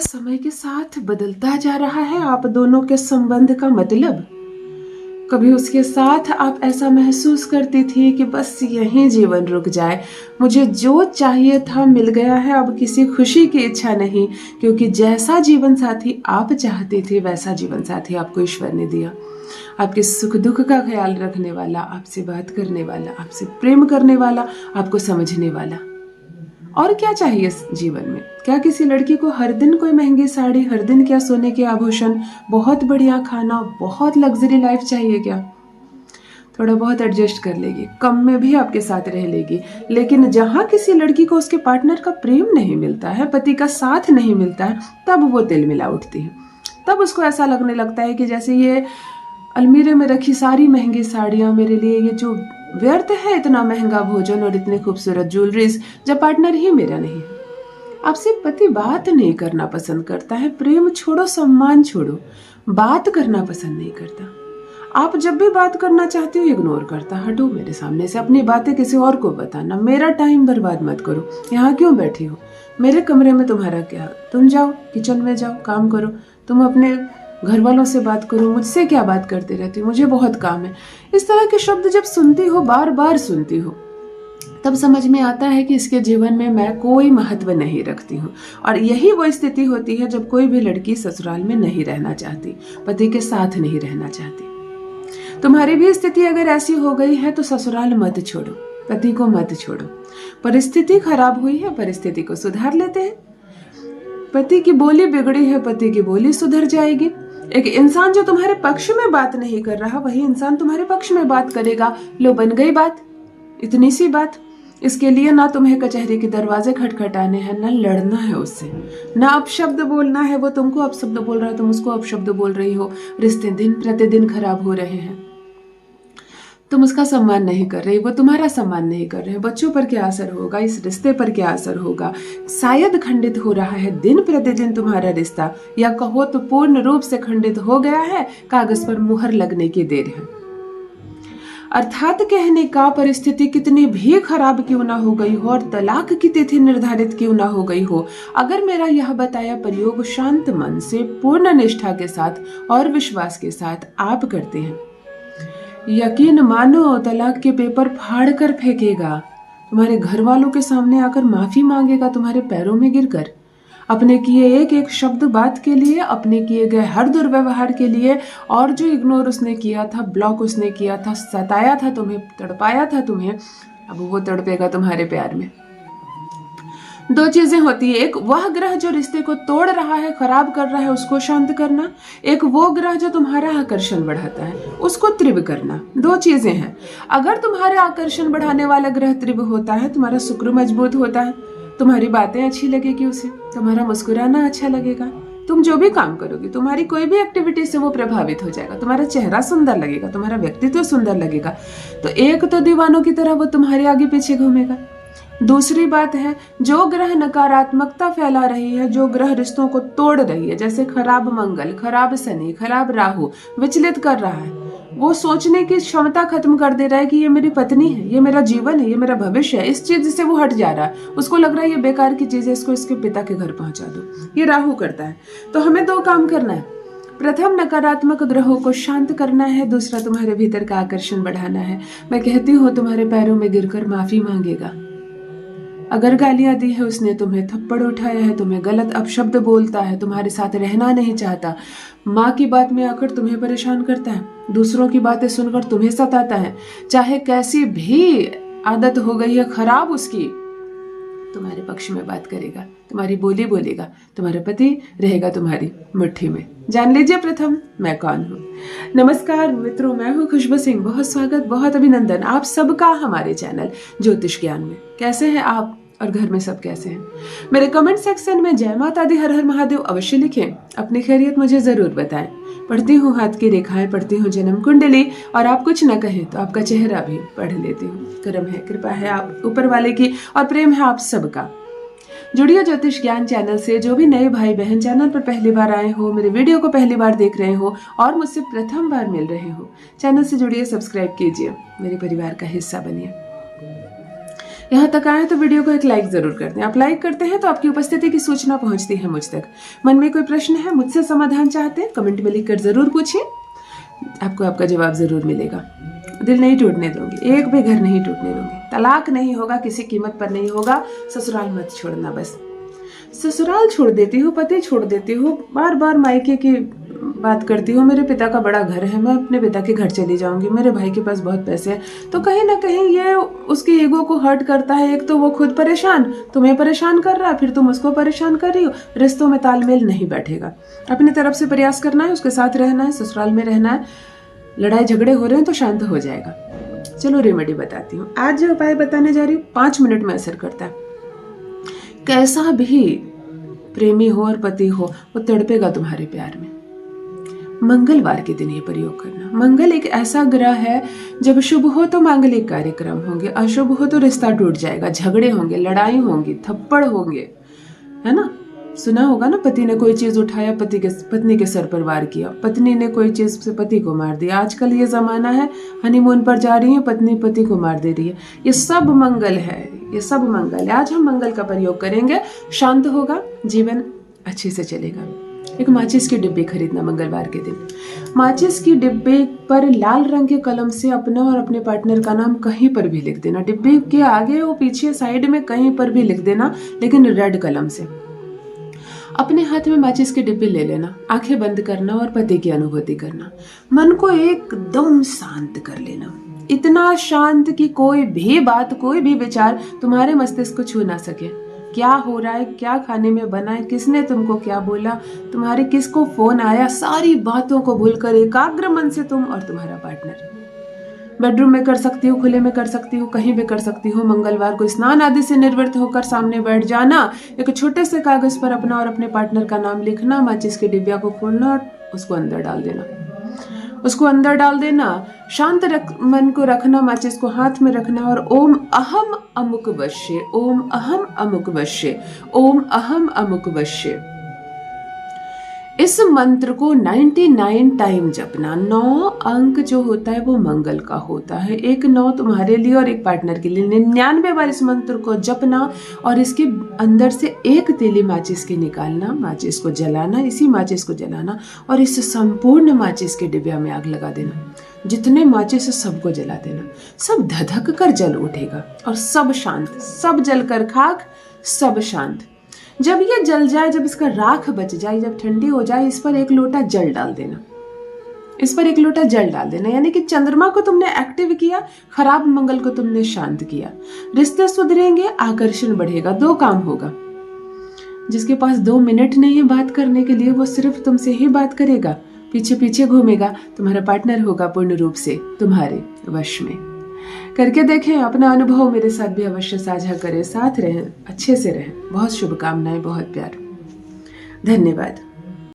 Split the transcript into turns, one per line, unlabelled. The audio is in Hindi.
समय के साथ बदलता जा रहा है आप दोनों के संबंध का मतलब। कभी उसके साथ आप ऐसा महसूस करती थी कि बस यहीं जीवन रुक जाए, मुझे जो चाहिए था मिल गया है, अब किसी खुशी की इच्छा नहीं, क्योंकि जैसा जीवन साथी आप चाहती थी वैसा जीवन साथी आपको ईश्वर ने दिया। आपके सुख दुख का ख्याल रखने वाला, आपसे बात करने वाला, आपसे प्रेम करने वाला, आपको समझने वाला। और क्या चाहिए इस जीवन में? क्या किसी लड़की को हर दिन कोई महंगी साड़ी, हर दिन क्या सोने के आभूषण, बहुत बढ़िया खाना, बहुत लग्जरी लाइफ चाहिए क्या? थोड़ा बहुत एडजस्ट कर लेगी, कम में भी आपके साथ रह लेगी। लेकिन जहां किसी लड़की को उसके पार्टनर का प्रेम नहीं मिलता है, पति का साथ नहीं मिलता है, तब वो तिलमिला उठती है। तब उसको ऐसा लगने लगता है कि जैसे ये अलमीरे में रखी सारी महंगी साड़ियां मेरे लिए ये जो व्यर्थ है, इतना महंगा भोजन और इतने खूबसूरत ज्वेलरीज, जब पार्टनर ही मेरा नहीं है। आपसे पति बात नहीं करना पसंद करता है, प्रेम छोड़ो, सम्मान छोड़ो, बात करना पसंद नहीं करता। आप जब भी बात करना चाहती हो इग्नोर करता, हटो मेरे सामने से, अपनी बातें किसी और को बताना, मेरा टाइम बर्बाद मत करो, यहाँ क्यों बैठी हो, मेरे कमरे में तुम्हारा क्या, तुम जाओ किचन में जाओ, काम करो, तुम अपने घर वालों से बात करो, मुझसे क्या बात करते रहती हो, मुझे बहुत काम है। इस तरह के शब्द जब सुनती हो, बार बार सुनती हो, तब समझ में आता है कि इसके जीवन में मैं कोई महत्व नहीं रखती हूँ। और यही वो स्थिति होती है जब कोई भी लड़की ससुराल में नहीं रहना चाहती, पति के साथ नहीं रहना चाहती। तुम्हारी भी स्थिति अगर ऐसी हो गई है तो ससुराल मत छोड़ो, पति को मत छोड़ो। परिस्थिति खराब हुई है, परिस्थिति को सुधार लेते हैं। पति की बोली बिगड़ी है, पति की बोली सुधर जाएगी। एक इंसान जो तुम्हारे पक्ष में बात नहीं कर रहा, वही इंसान तुम्हारे पक्ष में बात करेगा। लो, बन गई बात, इतनी सी बात। इसके लिए ना तुम्हें कचहरी के दरवाजे खटखटाने हैं, ना लड़ना है उससे, ना अपशब्द बोलना है। वो तुमको अपशब्द बोल रहा है, तुम उसको अपशब्द बोल रही हो। रिश्ते दिन प्रतिदिन खराब हो रहे हैं, तुम उसका सम्मान नहीं कर रही, वो तुम्हारा सम्मान नहीं कर रहे। बच्चों पर क्या असर होगा, इस रिश्ते पर क्या असर होगा? शायद खंडित हो रहा है दिन प्रतिदिन तुम्हारा रिश्ता, या कहो तो पूर्ण रूप से खंडित हो गया है, कागज पर मुहर लगने की देर है। अर्थात कहने का, परिस्थिति कितनी भी खराब क्यों ना हो गई हो और तलाक की तिथि निर्धारित क्यों ना हो गई हो, अगर मेरा यह बताया प्रयोग शांत मन से, पूर्ण निष्ठा के साथ और विश्वास के साथ आप करते हैं, यकीन मानो तलाक के पेपर फाड़ कर फेंकेगा, तुम्हारे घर वालों के सामने आकर माफी मांगेगा, तुम्हारे पैरों में गिरकर, अपने किए एक एक शब्द बात के लिए, अपने किए गए हर दुर्व्यवहार के लिए, और जो इग्नोर उसने किया था, ब्लॉक उसने किया था, सताया था तुम्हें, तड़पाया था तुम्हें, अब वो तड़पेगा तुम्हारे प्यार में। दो चीजें होती है, एक वह ग्रह जो रिश्ते को तोड़ रहा है, खराब कर रहा है, उसको शांत करना। एक वो ग्रह जो तुम्हारा आकर्षण बढ़ाता है, उसको तीव्र करना। दो चीजें हैं। अगर तुम्हारे आकर्षण बढ़ाने वाला ग्रह तीव्र होता है, तुम्हारा शुक्र मजबूत होता है, तुम्हारी बातें अच्छी लगेगी उसे, तुम्हारा मुस्कुराना अच्छा लगेगा, तुम जो भी काम करोगे, तुम्हारी कोई भी एक्टिविटी से वो प्रभावित हो जाएगा, तुम्हारा चेहरा सुंदर लगेगा, तुम्हारा व्यक्तित्व सुंदर लगेगा। तो एक तो दीवानों की तरह वो तुम्हारे आगे पीछे घूमेगा। दूसरी बात है, जो ग्रह नकारात्मकता फैला रही है, जो ग्रह रिश्तों को तोड़ रही है, जैसे खराब मंगल, खराब शनि, खराब राहु विचलित कर रहा है, वो सोचने की क्षमता खत्म कर दे रहा है कि ये मेरी पत्नी है, ये मेरा जीवन है, ये मेरा भविष्य है, इस चीज से वो हट जा रहा है। उसको लग रहा है ये बेकार की चीज है, इसको इसके पिता के घर पहुंचा दो। ये राहु करता है। तो हमें दो काम करना है। प्रथम, नकारात्मक ग्रहों को शांत करना है। दूसरा, तुम्हारे भीतर का आकर्षण बढ़ाना है। मैं कहती हूँ तुम्हारे पैरों में गिरकर माफी मांगेगा। अगर गालियां दी है उसने, तुम्हें थप्पड़ उठाया है, तुम्हें गलत अपशब्द बोलता है, तुम्हारे साथ रहना नहीं चाहता, माँ की बात में आकर तुम्हें परेशान करता है, दूसरों की बातें सुनकर तुम्हें सताता है, चाहे कैसी भी आदत हो गई है खराब उसकी, तुम्हारे पक्ष में बात करेगा, तुम्हारी बोली बोलेगा, तुम्हारा पति रहेगा तुम्हारी मुट्ठी में। जान लीजिए प्रथम मैं कौन हूँ। नमस्कार मित्रों, मैं हूँ खुशबू सिंह। बहुत स्वागत, बहुत अभिनंदन आप सबका हमारे चैनल ज्योतिष ज्ञान में। कैसे हैं आप और घर में सब कैसे हैं? मेरे कमेंट सेक्शन में जय माता दी, हर हर महादेव अवश्य लिखें। अपनी खैरियत मुझे जरूर बताएं। पढ़ती हूँ हाथ की रेखाएं, पढ़ती हूँ जन्म कुंडली, और आप कुछ न कहें तो आपका चेहरा भी पढ़ लेती हूँ। करम है, कृपा है आप ऊपर वाले की, और प्रेम है आप सबका। जुड़िए ज्योतिष ज्ञान चैनल से। जो भी नए भाई बहन चैनल पर पहली बार आए हो, मेरे वीडियो को पहली बार देख रहे हो और मुझसे प्रथम बार मिल रहे हो, चैनल से जुड़िए, सब्सक्राइब कीजिए, मेरे परिवार का हिस्सा बनिए। यहाँ तक आए तो वीडियो को एक लाइक जरूर कर दें। आप लाइक करते हैं तो आपकी उपस्थिति की सूचना पहुंचती है मुझ तक। मन में कोई प्रश्न है, मुझसे समाधान चाहते हैं, कमेंट में लिखकर जरूर पूछिए, आपको आपका जवाब जरूर मिलेगा। दिल नहीं टूटने दूंगी, एक भी घर नहीं टूटने दूंगी, तलाक नहीं होगा, किसी कीमत पर नहीं होगा, ससुराल मत छोड़ना। बस ससुराल छोड़ देती हूँ, पति छोड़ देती हूँ, बार बार मायके की बात करती हूँ, मेरे पिता का बड़ा घर है, मैं अपने पिता के घर चली जाऊंगी, मेरे भाई के पास बहुत पैसे हैं, तो कहीं ना कहीं ये उसकी ईगो को हर्ट करता है। एक तो वो खुद परेशान, तुम्हें परेशान कर रहा है, फिर तुम उसको परेशान कर रही हो, रिश्तों में तालमेल नहीं बैठेगा। अपनी तरफ से प्रयास करना है, उसके साथ रहना है, ससुराल में रहना है। लड़ाई झगड़े हो रहे हैं तो शांत हो जाएगा। चलो रेमेडी बताती हूँ। आज जो उपाय बताने जा रही हूँ 5 मिनट में असर करता है। कैसा भी प्रेमी हो और पति हो, वो तड़पेगा तुम्हारे प्यार में। मंगलवार के दिन ये प्रयोग करना। मंगल एक ऐसा ग्रह है, जब शुभ हो तो मांगलिक कार्यक्रम होंगे, अशुभ हो तो रिश्ता टूट जाएगा, झगड़े होंगे, लड़ाई होंगी, थप्पड़ होंगे, है ना। सुना होगा ना, पति ने कोई चीज उठाया, पत्नी के सर पर वार किया, पत्नी ने कोई चीज से पति को मार दिया। आजकल ये जमाना है, हनीमून पर जा रही है, पत्नी पति को मार दे रही है। ये सब मंगल है, ये सब मंगल है। आज हम मंगल का प्रयोग करेंगे, शांत होगा, जीवन अच्छे से चलेगा। एक माचिस की डिब्बी खरीदना मंगलवार के दिन। माचिस की डिब्बे पर लाल रंग के कलम से अपना और अपने पार्टनर का नाम कहीं पर भी लिख देना। डिब्बे के आगे और पीछे साइड में कहीं पर भी लिख देना, लेकिन रेड कलम से। अपने हाथ में माचिस के डिब्बे ले लेना, आंखें बंद करना और पति की अनुभूति करना। मन को एकदम शांत कर लेना, इतना शांत कि कोई भी बात, कोई भी विचार तुम्हारे मस्तिष्क को छू ना सके। क्या हो रहा है, क्या खाने में बना है, किसने तुमको क्या बोला, तुम्हारे किसको फोन आया, सारी बातों को भूलकर एकाग्र मन से तुम और तुम्हारा पार्टनर। बेडरूम में कर सकती हो, खुले में कर सकती हो, कहीं भी कर सकती हो। मंगलवार को स्नान आदि से निवृत्त होकर सामने बैठ जाना। एक छोटे से कागज पर अपना और अपने पार्टनर का नाम लिखना, माचिस के डिब्बिया को खोलना और उसको अंदर डाल देना। उसको अंदर डाल देना, शांत मन को रखना, माचिस को हाथ में रखना और ओम अहम अमुक वश्य, ओम अहम अमुक वश्य, ओम अहम अमुक वश्य, इस मंत्र को 99 टाइम जपना। 9 अंक जो होता है वो मंगल का होता है। एक 9 तुम्हारे लिए और एक पार्टनर के लिए। 99 बार इस मंत्र को जपना और इसके अंदर से एक तीली माचिस की निकालना, माचिस को जलाना, इसी माचिस को जलाना और इस संपूर्ण माचिस के डिब्बिया में आग लगा देना। जितने माचिस है सबको जला देना। सब धधक कर जल उठेगा और सब शांत, सब जलकर खाक, सब शांत। जब ये जल जाए, जब इसका राख बच जाए, जब ठंडी हो जाए, इस पर 1 लोटा जल डाल देना। इस पर 1 लोटा जल डाल देना, यानी कि चंद्रमा को तुमने एक्टिव किया, खराब मंगल को तुमने शांत किया। रिश्ते सुधरेंगे, आकर्षण बढ़ेगा। 2 काम होगा। जिसके पास 2 मिनट नहीं है बात करने के लिए, वो सिर्फ तुमसे ही बात करेगा, पीछे पीछे घूमेगा। तुम्हारा पार्टनर होगा पूर्ण रूप से तुम्हारे वश में। करके देखें, अपना अनुभव मेरे साथ भी अवश्य साझा करें, साथ रहें, अच्छे से रहें। बहुत शुभकामनाएं, बहुत प्यार, धन्यवाद।